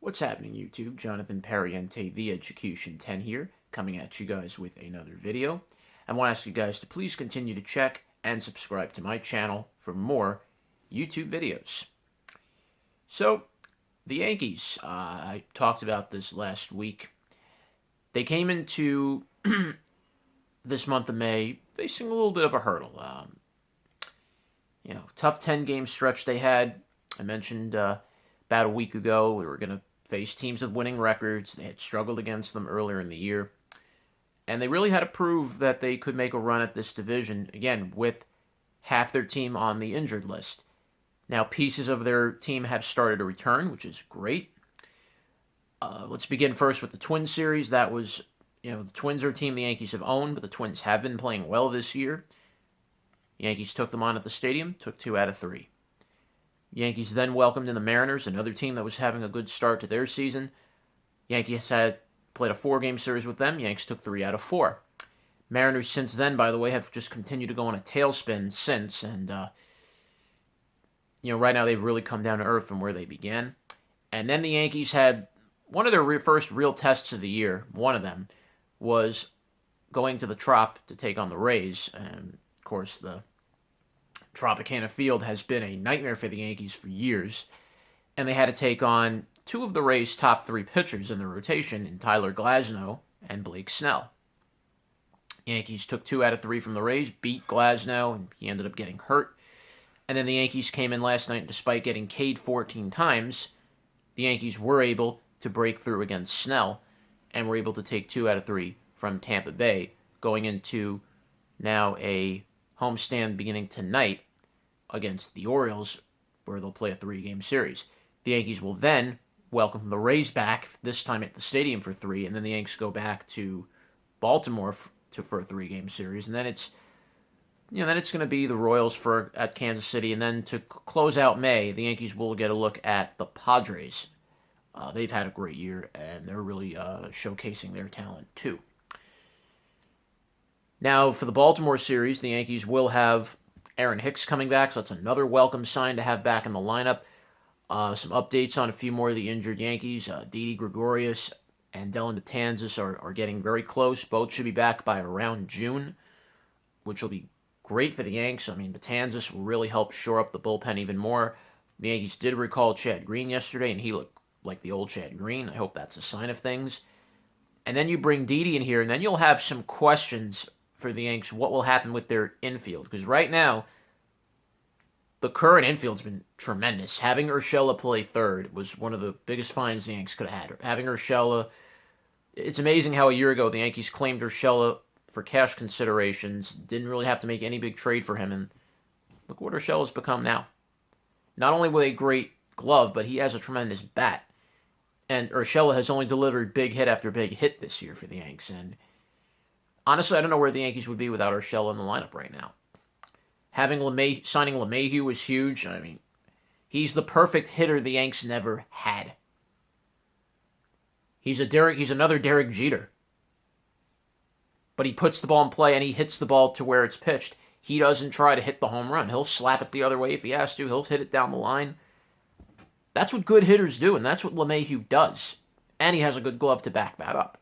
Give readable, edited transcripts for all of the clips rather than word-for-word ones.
What's happening, YouTube? Jonathan Pariente, the Execution 10 here, coming at you guys with another video. I want to ask you guys to please continue to check and subscribe to my channel for more YouTube videos. So, the Yankees, I talked about this last week. They came into this month of May facing a little bit of a hurdle. Tough 10-game stretch they had. I mentioned about a week ago we were going to face teams with winning records. They had struggled against them earlier in the year. And they really had to prove that they could make a run at this division, again, with half their team on the injured list. Now, pieces of their team have started to return, which is great. Let's begin first with the Twins series. That was, the Twins are a team the Yankees have owned, but the Twins have been playing well this year. The Yankees took them on at the stadium, took 2 out of 3. The Yankees then welcomed in the Mariners, another team that was having a good start to their season. Yankees had played a 4-game series with them. Yankees took 3 out of 4. Mariners since then, by the way, have just continued to go on a tailspin since, and right now they've really come down to earth from where they began. And then the Yankees had one of their first real tests of the year. One of them was going to the Trop to take on the Rays, and of course the Tropicana Field has been a nightmare for the Yankees for years, and they had to take on 2 of the Rays' top 3 pitchers in the rotation in Tyler Glasnow and Blake Snell. Yankees took 2 out of 3 from the Rays, beat Glasnow, and he ended up getting hurt. And then the Yankees came in last night, and despite getting K'd 14 times, the Yankees were able to break through against Snell and were able to take 2 out of 3 from Tampa Bay, going into now a homestand beginning tonight against the Orioles, where they'll play a 3-game series. The Yankees will then welcome the Rays back, this time at the stadium for 3, and then the Yankees go back to Baltimore for a 3-game series, and then it's going to be the Royals at Kansas City, and then to close out May, the Yankees will get a look at the Padres. They've had a great year, and they're really showcasing their talent too. Now, for the Baltimore series, the Yankees will have Aaron Hicks coming back, so that's another welcome sign to have back in the lineup. Some updates on a few more of the injured Yankees. Didi Gregorius and Dellin are getting very close. Both should be back by around June, which will be great for the Yanks. I mean, Betances will really help shore up the bullpen even more. The Yankees did recall Chad Green yesterday, and he looked like the old Chad Green. I hope that's a sign of things. And then you bring Didi in here, and then you'll have some questions for the Yanks, what will happen with their infield. Because right now, the current infield's been tremendous. Having Urshela play third was one of the biggest finds the Yankees could have had. Having Urshela, it's amazing how a year ago the Yankees claimed Urshela for cash considerations, didn't really have to make any big trade for him, and look what Urshela's become now. Not only with a great glove, but he has a tremendous bat. And Urshela has only delivered big hit after big hit this year for the Yanks, and honestly, I don't know where the Yankees would be without Urshela in the lineup right now. Signing LeMahieu was huge. I mean, he's the perfect hitter the Yanks never had. He's another Derek Jeter. But he puts the ball in play and he hits the ball to where it's pitched. He doesn't try to hit the home run. He'll slap it the other way if he has to. He'll hit it down the line. That's what good hitters do, and that's what LeMahieu does. And he has a good glove to back that up.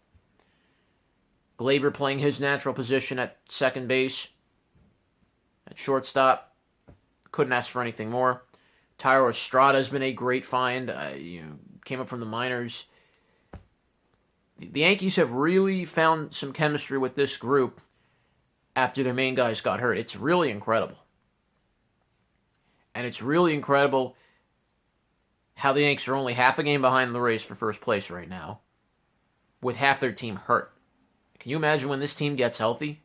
Glaber playing his natural position at second base. At shortstop, couldn't ask for anything more. Thairo Estrada has been a great find. Came up from the minors. The Yankees have really found some chemistry with this group after their main guys got hurt. It's really incredible. And it's really incredible how the Yankees are only half a game behind the Rays for first place right now, with half their team hurt. Can you imagine when this team gets healthy?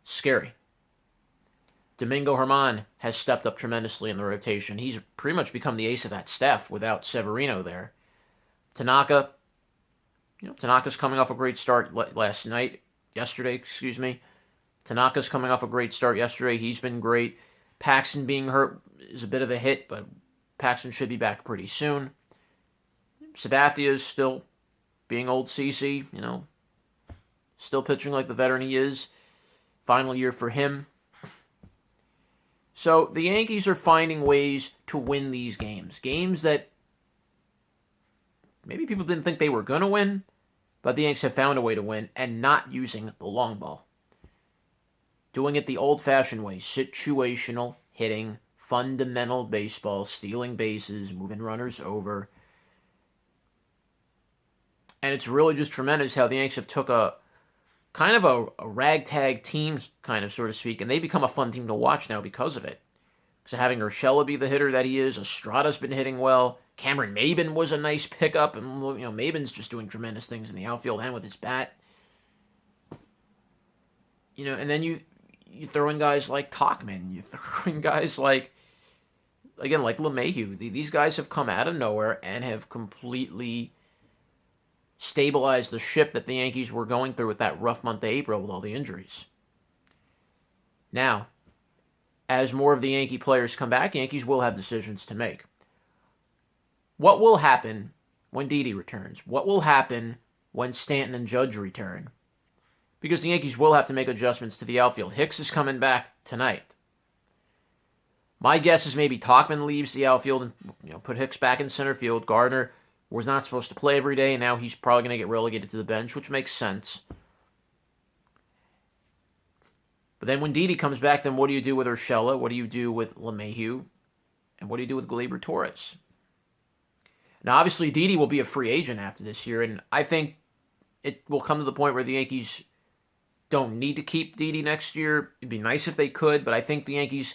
Scary. Domingo Germán has stepped up tremendously in the rotation. He's pretty much become the ace of that staff without Severino there. Tanaka's coming off a great start yesterday. Tanaka's coming off a great start yesterday. He's been great. Paxton being hurt is a bit of a hit, but Paxton should be back pretty soon. Sabathia is still being old CC, still pitching like the veteran he is. Final year for him. So the Yankees are finding ways to win these games. Games that maybe people didn't think they were going to win, but the Yanks have found a way to win and not using the long ball. Doing it the old-fashioned way, situational hitting, fundamental baseball, stealing bases, moving runners over. And it's really just tremendous how the Yanks have took a kind of a ragtag team, kind of, so to speak, and they become a fun team to watch now because of it. So having Urshela be the hitter that he is, Estrada's been hitting well. Cameron Maybin was a nice pickup, and Maybin's just doing tremendous things in the outfield and with his bat. And then you throw in guys like Tauchman, you throw in guys like LeMahieu. These guys have come out of nowhere and have completely stabilized the ship that the Yankees were going through with that rough month of April with all the injuries. Now, as more of the Yankee players come back, Yankees will have decisions to make. What will happen when Didi returns? What will happen when Stanton and Judge return? Because the Yankees will have to make adjustments to the outfield. Hicks is coming back tonight. My guess is maybe Tauchman leaves the outfield and put Hicks back in center field. Gardner was not supposed to play every day, and now he's probably going to get relegated to the bench, which makes sense. But then when Didi comes back, then what do you do with Urshela? What do you do with LeMahieu? And what do you do with Gleyber Torres? Now, obviously, Didi will be a free agent after this year, and I think it will come to the point where the Yankees don't need to keep Didi next year. It'd be nice if they could, but I think the Yankees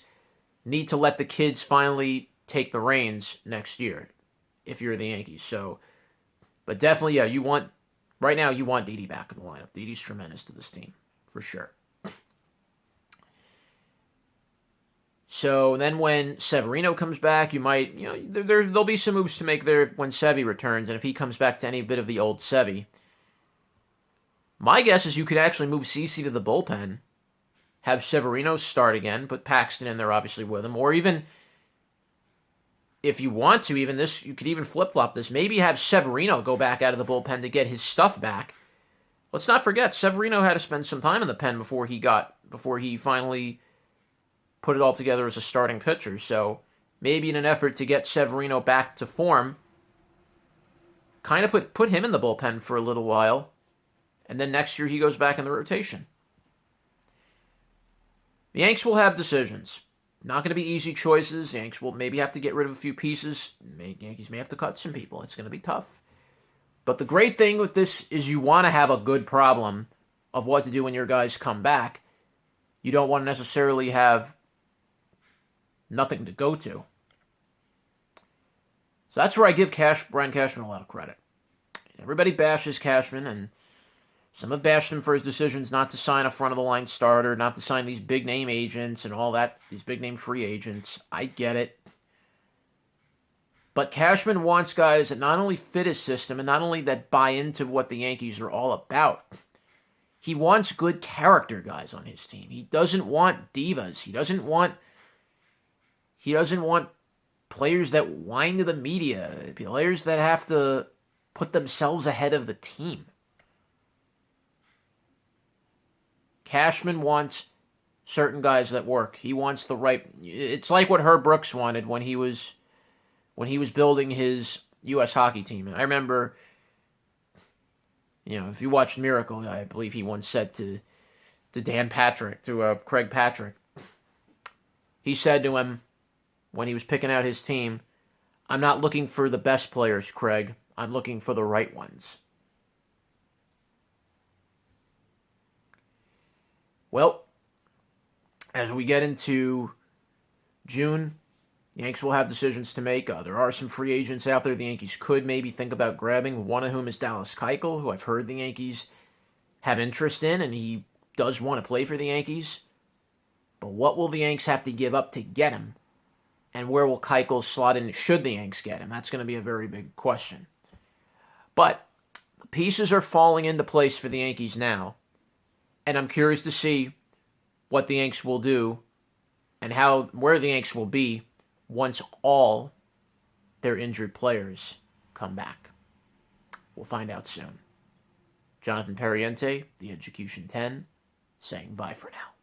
need to let the kids finally take the reins next year, if you're the Yankees. But definitely, yeah, right now you want Didi back in the lineup. Didi's tremendous to this team, for sure. So then when Severino comes back, you might, there'll be some moves to make there when Sevy returns, and if he comes back to any bit of the old Sevy. My guess is you could actually move CeCe to the bullpen, have Severino start again, put Paxton in there obviously with him, or even, if you want to, you could even flip-flop this. Maybe have Severino go back out of the bullpen to get his stuff back. Let's not forget, Severino had to spend some time in the pen before he finally put it all together as a starting pitcher. So maybe in an effort to get Severino back to form, kind of put him in the bullpen for a little while, and then next year he goes back in the rotation. The Yanks will have decisions. Not going to be easy choices. The Yanks will maybe have to get rid of a few pieces. Yankees may have to cut some people. It's going to be tough. But the great thing with this is you want to have a good problem of what to do when your guys come back. You don't want to necessarily have nothing to go to. So that's where I give Brian Cashman a lot of credit. Everybody bashes Cashman, and some have bashed him for his decisions not to sign a front-of-the-line starter, not to sign these big-name agents and all that, these big-name free agents. I get it. But Cashman wants guys that not only fit his system and not only that buy into what the Yankees are all about. He wants good character guys on his team. He doesn't want divas. He doesn't want players that whine to the media, players that have to put themselves ahead of the team. Cashman wants certain guys that work. He wants the right... It's like what Herb Brooks wanted when he was building his U.S. hockey team. I remember, if you watched Miracle, I believe he once said to Craig Patrick, he said to him when he was picking out his team, "I'm not looking for the best players, Craig. I'm looking for the right ones." Well, as we get into June, the Yankees will have decisions to make. There are some free agents out there the Yankees could maybe think about grabbing, one of whom is Dallas Keuchel, who I've heard the Yankees have interest in, and he does want to play for the Yankees. But what will the Yanks have to give up to get him? And where will Keuchel slot in should the Yanks get him? That's going to be a very big question. But the pieces are falling into place for the Yankees now. And I'm curious to see what the Yanks will do and where the Yanks will be once all their injured players come back. We'll find out soon. Jonathan Perriente, The Execution 10, saying bye for now.